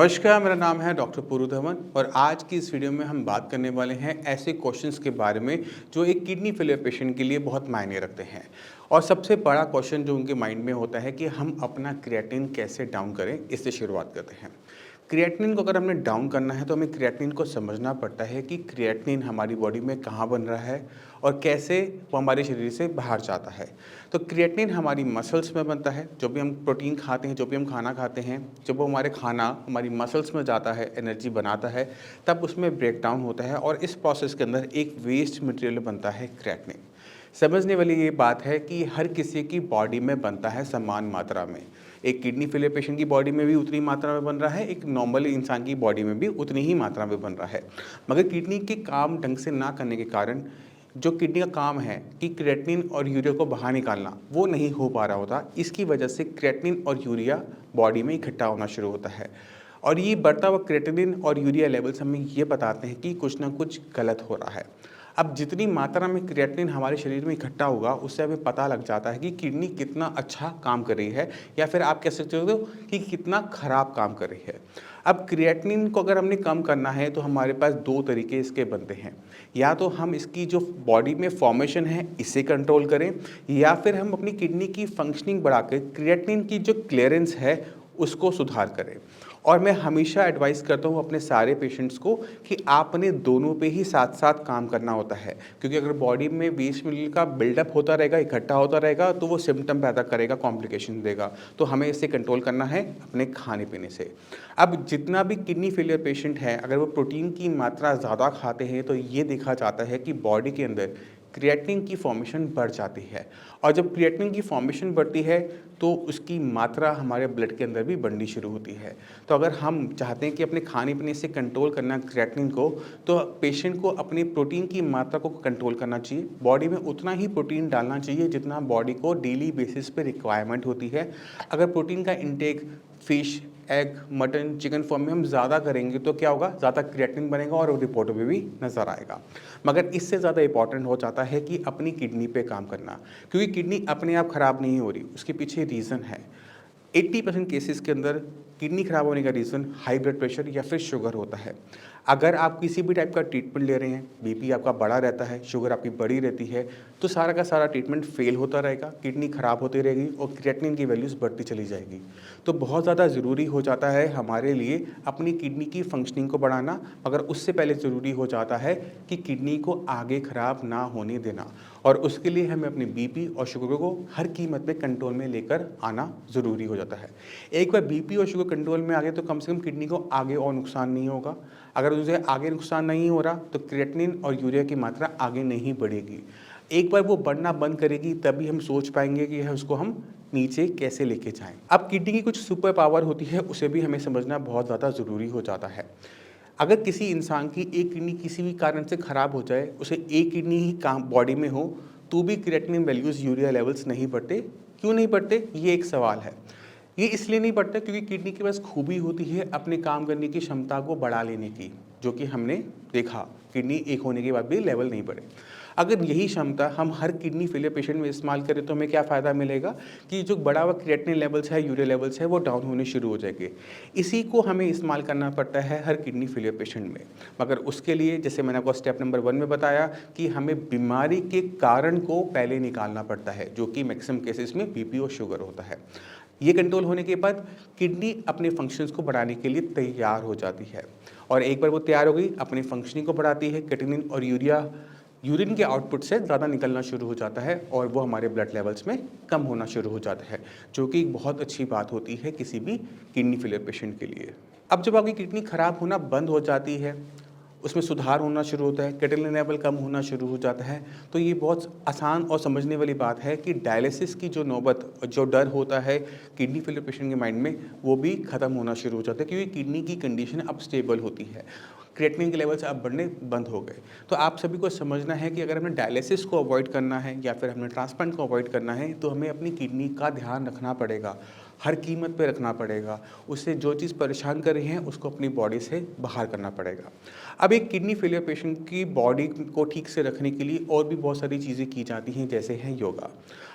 नमस्कार, मेरा नाम है डॉक्टर पूरू धवन और आज की इस वीडियो में हम बात करने वाले हैं ऐसे क्वेश्चंस के बारे में जो एक किडनी फेलियर पेशेंट के लिए बहुत मायने रखते हैं। और सबसे बड़ा क्वेश्चन जो उनके माइंड में होता है कि हम अपना क्रिएटिनिन कैसे डाउन करें, इससे शुरुआत करते हैं। क्रिएटिनिन को अगर हमने डाउन करना है तो हमें क्रिएटिनिन को समझना पड़ता है कि क्रिएटिनिन हमारी बॉडी में कहाँ बन रहा है और कैसे वो हमारे शरीर से बाहर जाता है। तो क्रिएटिनिन हमारी मसल्स में बनता है, जो भी हम प्रोटीन खाते हैं, जो भी हम खाना खाते हैं, जब वो हमारे खाना हमारी मसल्स में जाता है, एनर्जी बनाता है, तब उसमें ब्रेक डाउन होता है और इस प्रोसेस के अंदर एक वेस्ट मटेरियल बनता है क्रिएटिनिन। समझने वाली ये बात है कि हर किसी की बॉडी में बनता है समान मात्रा में। एक किडनी फेलियर पेशेंट की बॉडी में भी उतनी मात्रा में बन रहा है, एक नॉर्मल इंसान की बॉडी में भी उतनी ही मात्रा में बन रहा है। मगर किडनी के काम ढंग से ना करने के कारण जो किडनी का काम है कि क्रिएटिनिन और यूरिया को बाहर निकालना, वो नहीं हो पा रहा होता। इसकी वजह से क्रिएटिनिन और यूरिया बॉडी में इकट्ठा होना शुरू होता है और ये बढ़ता हुआ क्रिएटिनिन और यूरिया लेवल्स हमें ये बताते हैं कि कुछ ना कुछ गलत हो रहा है। अब जितनी मात्रा में क्रिएटिनिन हमारे शरीर में इकट्ठा होगा, उससे हमें पता लग जाता है कि किडनी कितना अच्छा काम कर रही है या फिर आप कह सकते हो कि कितना खराब काम कर रही है। अब क्रिएटिनिन को अगर हमने कम करना है तो हमारे पास दो तरीके इसके बनते हैं। या तो हम इसकी जो बॉडी में फॉर्मेशन है इसे कंट्रोल करें, या फिर हम अपनी किडनी की फंक्शनिंग बढ़ा के क्रिएटिनिन की जो क्लियरेंस है उसको सुधार करें। और मैं हमेशा एडवाइस करता हूँ अपने सारे पेशेंट्स को कि आपने दोनों पे ही साथ साथ काम करना होता है, क्योंकि अगर बॉडी में वेस्ट मटेरियल का बिल्डअप होता रहेगा, इकट्ठा होता रहेगा, तो वो सिम्टम पैदा करेगा, कॉम्प्लिकेशन देगा। तो हमें इसे कंट्रोल करना है अपने खाने पीने से। अब जितना भी किडनी फेलियर पेशेंट है, अगर वो प्रोटीन की मात्रा ज़्यादा खाते हैं तो ये देखा जाता है कि बॉडी के अंदर क्रिएटिनिन की फॉर्मेशन बढ़ जाती है। और जब क्रिएटिनिन की फॉर्मेशन बढ़ती है तो उसकी मात्रा हमारे ब्लड के अंदर भी बढ़नी शुरू होती है। तो अगर हम चाहते हैं कि अपने खाने पीने से कंट्रोल करना क्रिएटिनिन को, तो पेशेंट को अपनी प्रोटीन की मात्रा को कंट्रोल करना चाहिए। बॉडी में उतना ही प्रोटीन डालना चाहिए जितना बॉडी को डेली बेसिस पे रिक्वायरमेंट होती है। अगर प्रोटीन का intake fish, egg, mutton, chicken form में हम ज़्यादा करेंगे तो क्या होगा, ज़्यादा क्रिएटिनिन बनेगा और रिपोर्टों में भी नज़र आएगा। मगर इससे ज़्यादा इंपॉर्टेंट हो जाता है कि अपनी किडनी पे काम करना, क्योंकि किडनी अपने आप ख़राब नहीं हो रही, उसके पीछे रीज़न है। 80% केसेस के अंदर किडनी खराब होने का रीज़न हाई ब्लड प्रेशर या फिर शुगर होता है। अगर आप किसी भी टाइप का ट्रीटमेंट ले रहे हैं, बीपी आपका बढ़ा रहता है, शुगर आपकी बढ़ी रहती है, तो सारा का सारा ट्रीटमेंट फेल होता रहेगा, किडनी खराब होती रहेगी और क्रिएटिनिन की वैल्यूज़ बढ़ती चली जाएगी। तो बहुत ज़्यादा ज़रूरी हो जाता है हमारे लिए अपनी किडनी की फंक्शनिंग को बढ़ाना, मगर उससे पहले ज़रूरी हो जाता है कि किडनी को आगे खराब ना होने देना। और उसके लिए हमें अपनी बीपी और शुगर को हर कीमत पे कंट्रोल में लेकर आना ज़रूरी हो जाता है। एक बार बीपी और शुगर कंट्रोल में आ गए तो कम से कम किडनी को आगे और नुकसान नहीं होगा। अगर उसे आगे नुकसान नहीं हो रहा तो क्रिएटिनिन और यूरिया की मात्रा आगे नहीं बढ़ेगी। एक बार वो बढ़ना बंद करेगी तभी हम सोच पाएंगे कि उसको हम नीचे कैसे लेके जाएं। अब किडनी की कुछ सुपर पावर होती है, उसे भी हमें समझना बहुत ज़्यादा ज़रूरी हो जाता है। अगर किसी इंसान की एक किडनी किसी भी कारण से ख़राब हो जाए, उसे एक किडनी ही काम बॉडी में हो, तो भी क्रिएटिनिन वैल्यूज़, यूरिया लेवल्स नहीं बढ़ते। क्यों नहीं बढ़ते, ये एक सवाल है। ये इसलिए नहीं बढ़ता क्योंकि किडनी के पास खूबी होती है अपने काम करने की क्षमता को बढ़ा लेने की, जो कि हमने देखा किडनी एक होने के बाद भी लेवल नहीं बढ़े। अगर यही क्षमता हम हर किडनी फेलियर पेशेंट में इस्तेमाल करें तो हमें क्या फ़ायदा मिलेगा कि जो बढ़ा हुआ क्रिएटिनिन लेवल्स है, यूरिया लेवल्स है, वो डाउन होने शुरू हो जाएंगे। इसी को हमें इस्तेमाल करना पड़ता है हर किडनी फेलियर पेशेंट में। मगर उसके लिए जैसे मैंने आपको स्टेप नंबर 1 में बताया कि हमें बीमारी के कारण को पहले निकालना पड़ता है, जो कि मैक्सिमम केसेस में बीपी और शुगर होता है। ये कंट्रोल होने के बाद किडनी अपने फंक्शंस को बढ़ाने के लिए तैयार हो जाती है और एक बार वो तैयार हो गई, अपनी फंक्शनिंग को बढ़ाती है। क्रिएटिनिन और यूरिया यूरिन के आउटपुट से ज़्यादा निकलना शुरू हो जाता है और वो हमारे ब्लड लेवल्स में कम होना शुरू हो जाता है, जो कि एक बहुत अच्छी बात होती है किसी भी किडनी फेलियर पेशेंट के लिए। अब जब आपकी किडनी खराब होना बंद हो जाती है, उसमें सुधार होना शुरू होता है, क्रिएटिनिन लेवल कम होना शुरू हो जाता है, तो ये बहुत आसान और समझने वाली बात है कि डायलिसिस की जो नौबत, जो डर होता है किडनी फेलियर पेशेंट के माइंड में, वो भी ख़त्म होना शुरू हो जाता है, क्योंकि किडनी की कंडीशन अब स्टेबल होती है। क्रिएटिनिन के लेवल्स अब बढ़ने बंद हो गए। तो आप सभी को समझना है कि अगर हमें डायलिसिस को अवॉइड करना है या फिर हमें ट्रांसप्लांट को अवॉइड करना है तो हमें अपनी किडनी का ध्यान रखना पड़ेगा, हर कीमत पे रखना पड़ेगा। उससे जो चीज़ परेशान कर रही है उसको अपनी बॉडी से बाहर करना पड़ेगा। अब एक किडनी फेलियर पेशेंट की बॉडी को ठीक से रखने के लिए और भी बहुत सारी चीज़ें की जाती हैं, जैसे है योगा।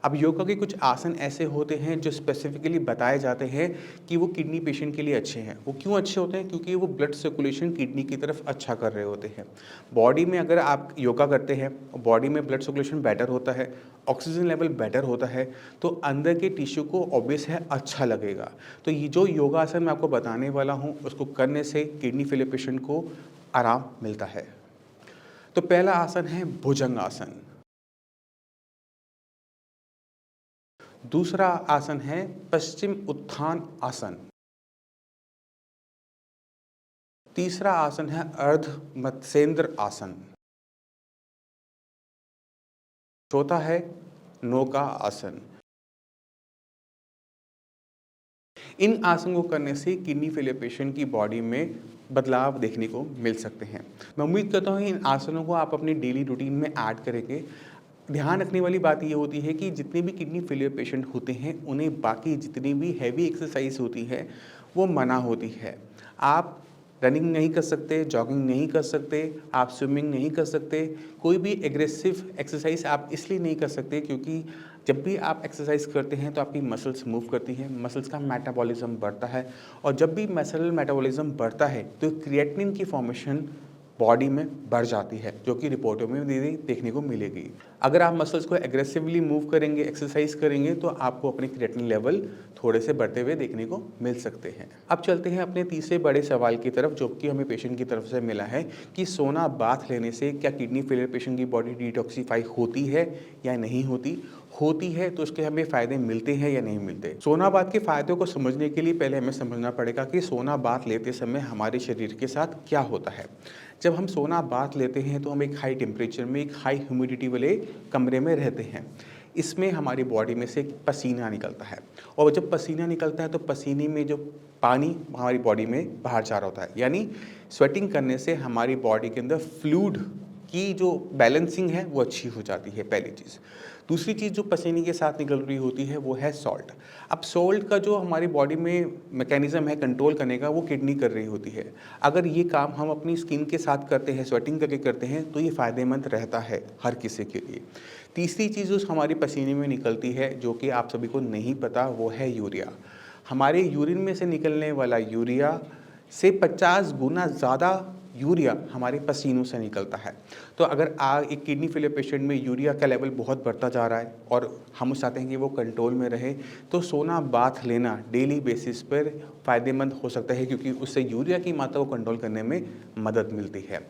अब योगा के कुछ आसन ऐसे होते हैं जो स्पेसिफिकली बताए जाते हैं कि वो किडनी पेशेंट के लिए अच्छे हैं। वो क्यों अच्छे होते हैं? क्योंकि वो ब्लड सर्कुलेशन किडनी की तरफ अच्छा कर रहे होते हैं। बॉडी में अगर आप योगा करते हैं, बॉडी में ब्लड सर्कुलेशन बेटर होता है, ऑक्सीजन लेवल बेटर होता है, तो अंदर के टिश्यू को ऑब्वियस है अच्छा लगेगा। तो ये जो योगासन मैं आपको बताने वाला हूँ उसको करने से किडनी फेलियर पेशेंट को आराम मिलता है। तो पहला आसन है भुजंग आसन। दूसरा आसन है पश्चिम उत्थान आसन। तीसरा आसन है अर्ध मत्स्येंद्र आसन। चौथा है नौका आसन। इन आसन को करने से किडनी फेलियर पेशेंट की बॉडी में बदलाव देखने को मिल सकते हैं। मैं उम्मीद करता हूँ इन आसनों को आप अपनी डेली रूटीन में ऐड करेंगे। ध्यान रखने वाली बात ये होती है कि जितने भी किडनी फेलियर पेशेंट होते हैं उन्हें बाकी जितनी भी हैवी एक्सरसाइज होती है वो मना होती है। आप रनिंग नहीं कर सकते, जॉगिंग नहीं कर सकते, आप स्विमिंग नहीं कर सकते, कोई भी एग्रेसिव एक्सरसाइज आप इसलिए नहीं कर सकते क्योंकि जब भी आप एक्सरसाइज करते हैं तो आपकी मसल्स मूव करती हैं, मसल्स का मेटाबॉलिज्म बढ़ता है और जब भी मसल मेटाबॉलिज्म बढ़ता है तो क्रिएटिनिन की फॉर्मेशन बॉडी में बढ़ जाती है, जो कि रिपोर्टों में देखने को मिलेगी। अगर आप मसल्स को एग्रेसिवली मूव करेंगे, एक्सरसाइज करेंगे तो आपको अपने क्रिएटिनिन लेवल थोड़े से बढ़ते हुए देखने को मिल सकते हैं। अब चलते हैं अपने तीसरे बड़े सवाल की तरफ जो कि हमें पेशेंट की तरफ से मिला है कि सोना बाथ लेने से क्या किडनी फेलियर पेशेंट की बॉडी डिटॉक्सिफाई होती है या नहीं होती? होती है तो उसके हमें फ़ायदे मिलते हैं या नहीं मिलते? सोना बाथ के फ़ायदों को समझने के लिए पहले हमें समझना पड़ेगा कि सोना बाथ लेते समय हमारे शरीर के साथ क्या होता है। जब हम सोना बाथ लेते हैं तो हम एक हाई टेम्परेचर में, एक हाई ह्यूमिडिटी वाले कमरे में रहते हैं। इसमें हमारी बॉडी में से पसीना निकलता है और जब पसीना निकलता है तो पसीने में जो पानी हमारी बॉडी में बाहर जा रहा होता है, यानी स्वेटिंग करने से हमारी बॉडी के अंदर फ्लूइड की जो बैलेंसिंग है वो अच्छी हो जाती है, पहली चीज़। दूसरी चीज़ जो पसीने के साथ निकल रही होती है वो है सॉल्ट। अब सॉल्ट का जो हमारी बॉडी में मैकेनिज़्म है कंट्रोल करने का वो किडनी कर रही होती है। अगर ये काम हम अपनी स्किन के साथ करते हैं, स्वेटिंग करके करते हैं तो ये फ़ायदेमंद रहता है हर किसी के लिए। तीसरी चीज़ जो हमारी पसीने में निकलती है जो कि आप सभी को नहीं पता वो है यूरिया। हमारे यूरिन में से निकलने वाला यूरिया से 50 गुना ज़्यादा यूरिया हमारे पसीनों से निकलता है। तो अगर एक किडनी फेलियर पेशेंट में यूरिया का लेवल बहुत बढ़ता जा रहा है और हम चाहते हैं कि वो कंट्रोल में रहे तो सोना बाथ लेना डेली बेसिस पर फ़ायदेमंद हो सकता है क्योंकि उससे यूरिया की मात्रा को कंट्रोल करने में मदद मिलती है।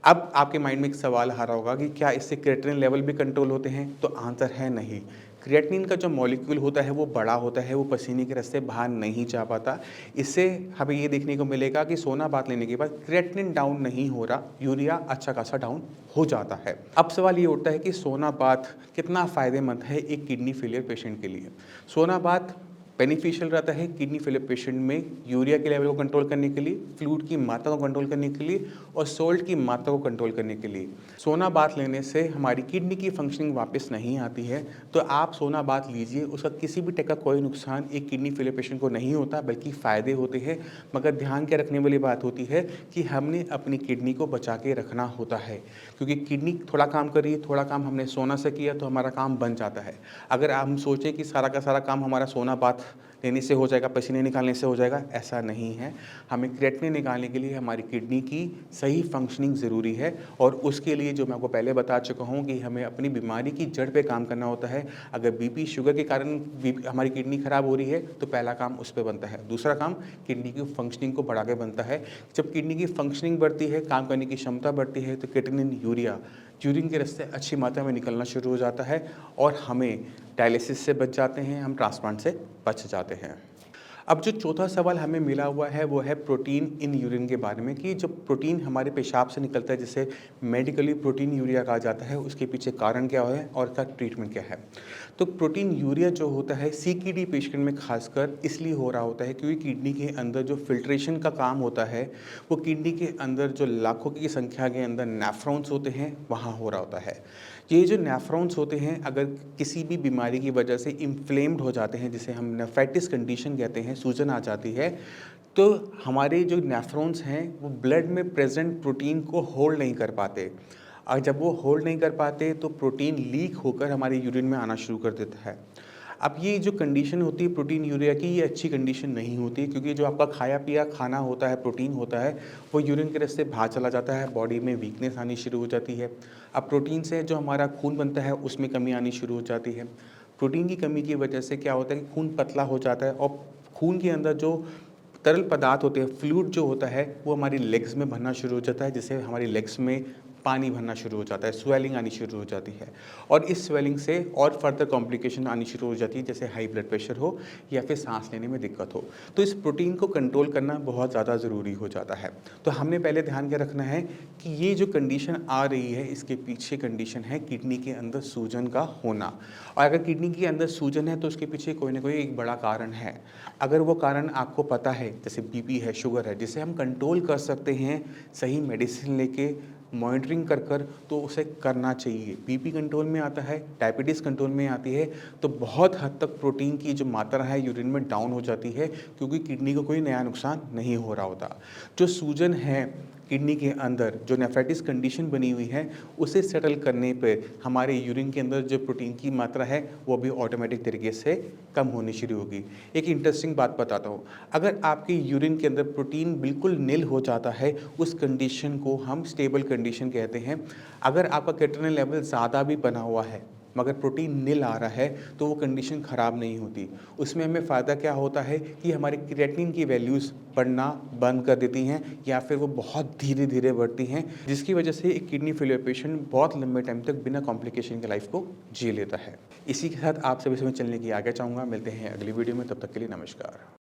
अब आपके माइंड में एक सवाल आ रहा होगा कि क्या इससे क्रिएटिनिन लेवल भी कंट्रोल होते हैं? तो आंसर है नहीं। क्रिएटिनिन का जो मॉलिक्यूल होता है वो बड़ा होता है, वो पसीने के रास्ते बाहर नहीं जा पाता। इससे हमें ये देखने को मिलेगा कि सोना बाथ लेने के बाद क्रिएटिनिन डाउन नहीं हो रहा, यूरिया अच्छा खासा डाउन हो जाता है। अब सवाल ये उठता है कि सोना बाथ कितना फ़ायदेमंद है एक किडनी फेलियर पेशेंट के लिए? सोना बाथ बेनिफिशियल रहता है किडनी फेलियर पेशेंट में यूरिया के लेवल को कंट्रोल करने के लिए, फ्लूइड की मात्रा को कंट्रोल करने के लिए और सोल्ट की मात्रा को कंट्रोल करने के लिए। सोना बाथ लेने से हमारी किडनी की फंक्शनिंग वापस नहीं आती है, तो आप सोना बाथ लीजिए, उसका किसी भी टाइप का कोई नुकसान एक किडनी फेलियर पेशेंट को नहीं होता बल्कि फ़ायदे होते हैं। मगर ध्यान के रखने वाली बात होती है कि हमने अपनी किडनी को बचा के रखना होता है क्योंकि किडनी थोड़ा काम कर रही है, थोड़ा काम हमने सोना से किया तो हमारा काम बन जाता है। अगर हम सोचें कि सारा का सारा काम हमारा सोना बाथ लेने से हो जाएगा, पसीने निकालने से हो जाएगा, ऐसा नहीं है। हमें क्रिएटिनिन निकालने के लिए हमारी किडनी की सही फंक्शनिंग ज़रूरी है और उसके लिए जो मैं आपको पहले बता चुका हूँ कि हमें अपनी बीमारी की जड़ पे काम करना होता है। अगर बीपी शुगर के कारण हमारी किडनी ख़राब हो रही है तो पहला काम उस पर बनता है। दूसरा काम किडनी की फंक्शनिंग को बढ़ा के बनता है। जब किडनी की फंक्शनिंग बढ़ती है, काम करने की क्षमता बढ़ती है तो क्रिएटिनिन यूरिया यूरिन के रास्ते अच्छी मात्रा में निकलना शुरू हो जाता है और हमें डायलिसिस से बच जाते हैं, हम ट्रांसप्लांट से बच जाते हैं। अब जो चौथा सवाल हमें मिला हुआ है वो है प्रोटीन इन यूरिन के बारे में, कि जब प्रोटीन हमारे पेशाब से निकलता है जिसे मेडिकली प्रोटीन यूरिया कहा जाता है, उसके पीछे कारण क्या है और इसका ट्रीटमेंट क्या है। तो प्रोटीन यूरिया जो होता है सीकेडी पेशेंट में खासकर इसलिए हो रहा होता है क्योंकि किडनी के अंदर जो फिल्ट्रेशन का काम होता है वो किडनी के अंदर जो लाखों की संख्या के अंदर नेफ्रॉन्स होते हैं वहाँ हो रहा होता है। ये जो नेफ्रॉन्स होते हैं अगर किसी भी बीमारी की वजह से इन्फ्लेम्ड हो जाते हैं, जिसे हम नेफ्राइटिस कंडीशन कहते हैं, सूजन आ जाती है, तो हमारे जो नेफ्रॉन्स हैं वो ब्लड में प्रेजेंट प्रोटीन को होल्ड नहीं कर पाते, और जब वो होल्ड नहीं कर पाते तो प्रोटीन लीक होकर हमारे यूरिन में आना शुरू कर देता है। अब ये जो कंडीशन होती है प्रोटीन यूरिया की, ये अच्छी कंडीशन नहीं होती, क्योंकि जो आपका खाया पिया खाना होता है, प्रोटीन होता है, वो यूरिन के रास्ते बाहर चला जाता है, बॉडी में वीकनेस आनी शुरू हो जाती है। अब प्रोटीन से जो हमारा खून बनता है उसमें कमी आनी शुरू हो जाती है। प्रोटीन की कमी की वजह से क्या होता है कि खून पतला हो जाता है, और खून के अंदर जो तरल पदार्थ होते हैं, फ्लूइड जो होता है, वो हमारी लेग्स में भरना शुरू हो जाता है, जिससे हमारी लेग्स में पानी भरना शुरू हो जाता है, स्वेलिंग आनी शुरू हो जाती है, और इस स्वेलिंग से और फर्दर कॉम्प्लिकेशन आनी शुरू हो जाती है, जैसे हाई ब्लड प्रेशर हो या फिर सांस लेने में दिक्कत हो। तो इस प्रोटीन को कंट्रोल करना बहुत ज़्यादा ज़रूरी हो जाता है। तो हमने पहले ध्यान क्या रखना है कि ये जो कंडीशन आ रही है इसके पीछे कंडीशन है किडनी के अंदर सूजन का होना, और अगर किडनी के अंदर सूजन है तो उसके पीछे कोई ना कोई एक बड़ा कारण है। अगर वो कारण आपको पता है, जैसे बीपी है, शुगर है, जिसे हम कंट्रोल कर सकते हैं सही मेडिसिन लेके, मॉनिटरिंग कर तो उसे करना चाहिए। बीपी कंट्रोल में आता है, डायबिटीज़ कंट्रोल में आती है, तो बहुत हद तक प्रोटीन की जो मात्रा है यूरिन में डाउन हो जाती है, क्योंकि किडनी को कोई नया नुकसान नहीं हो रहा होता। जो सूजन है किडनी के अंदर, जो नेफ्राइटिस कंडीशन बनी हुई है, उसे सेटल करने पे हमारे यूरिन के अंदर जो प्रोटीन की मात्रा है वो भी ऑटोमेटिक तरीके से कम होनी शुरू होगी। एक इंटरेस्टिंग बात बताता हूँ, अगर आपके यूरिन के अंदर प्रोटीन बिल्कुल नील हो जाता है, उस कंडीशन को हम स्टेबल कंडीशन कहते हैं। अगर आपका क्रिएटिनिन लेवल ज़्यादा भी बना हुआ है मगर प्रोटीन नील आ रहा है तो वो कंडीशन ख़राब नहीं होती। उसमें हमें फ़ायदा क्या होता है कि हमारे क्रिएटिनिन की वैल्यूज़ बढ़ना बंद कर देती हैं, या फिर वो बहुत धीरे धीरे बढ़ती हैं, जिसकी वजह से एक किडनी फेलियर पेशेंट बहुत लंबे टाइम तक बिना कॉम्प्लिकेशन के लाइफ को जी लेता है। इसी के साथ आप सभी से मैं चलने की आगे चाहूँगा। मिलते हैं अगली वीडियो में, तब तक के लिए नमस्कार।